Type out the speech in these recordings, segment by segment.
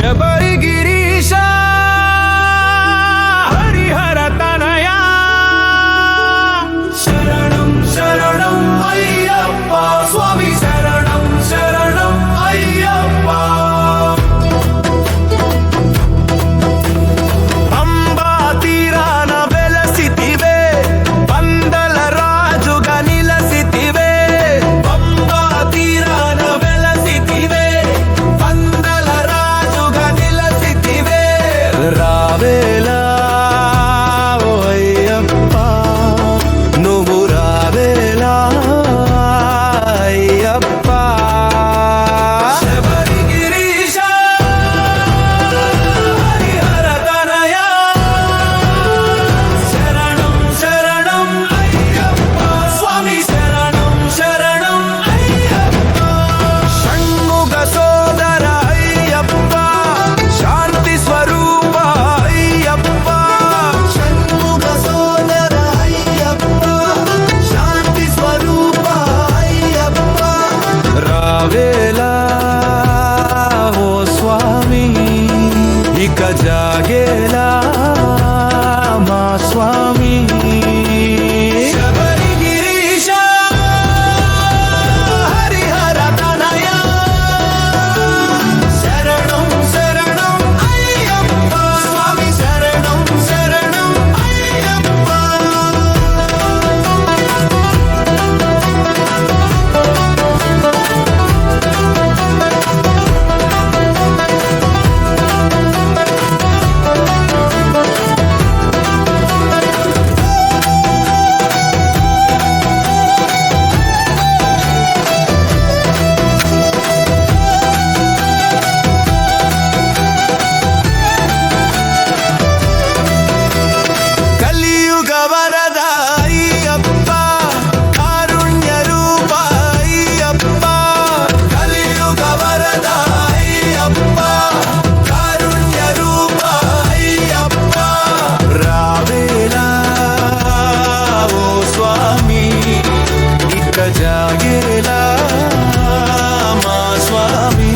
శబరిగిరీశ హరిహర తనయ శరణం శరణం అయ్యప్ప స్వామి శరణం శరణం అయ్యప్ప పంబా తీరాన వెలసితివే పందల రాజుగా నిలసితివే పంబా తీరాన వెలసితివే పందల రాజుగా నిలసితివే రావేలా ఓ అయ్యప్ప నువ్వు రావేలా అయ్యప్ప శబరిగిరీశ హరిహర తనయ శరణం శరణం అయ్యప్ప స్వామి శరణం శరణం అయ్యప్ప షణ్ముఖ సోదర అయ్యప్ప శాంతి స్వరూప అయ్యప్ప షణ్ముఖ సోదర అయ్యప్ప శాంతి స్వరూప అయ్యప్ప రావేలా ఓ స్వామి ఇక జాగేలా మా స్వామి శబరిగిరీశ హరిహర తనయ శరణం శరణం అయ్యప్ప స్వామి శరణం శరణం అయ్యప్ప కలియుగ వరద అయ్యప్ప కారుణ్య రూప అయ్యప్ప కలియుగ వరద అయ్యప్ప కారుణ్య రూప అయ్యప్ప రావేలా ఓ స్వామి ఇక జాగేలా మా స్వామి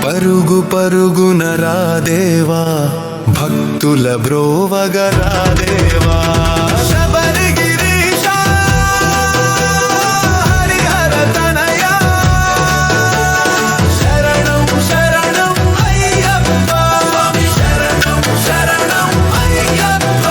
పరుగు పరుగున రాదేవా భక్తుల బ్రోవగ రాదేవా శబరిగిరీశ హరిహర తనయ శరణం శరణం అయ్యప్ప స్వామి శరణం శరణం అయ్యప్ప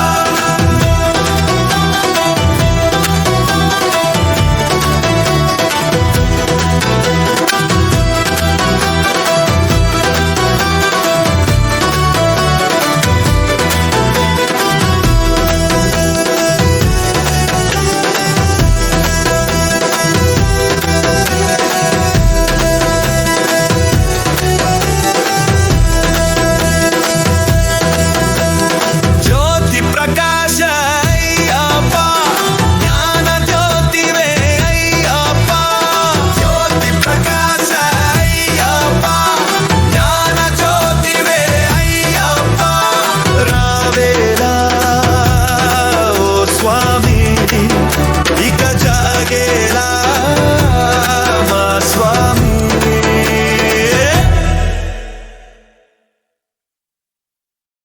జ్యోతి ప్రకాశ అయ్యప్ప జ్ఞాన జ్యోతివే అయ్యప్ప జ్యోతి ప్రకాశ అయ్యప్ప జ్ఞాన జ్యోతివే అయ్యప్ప రావేలా ఓ స్వామి ఇక జాగేలా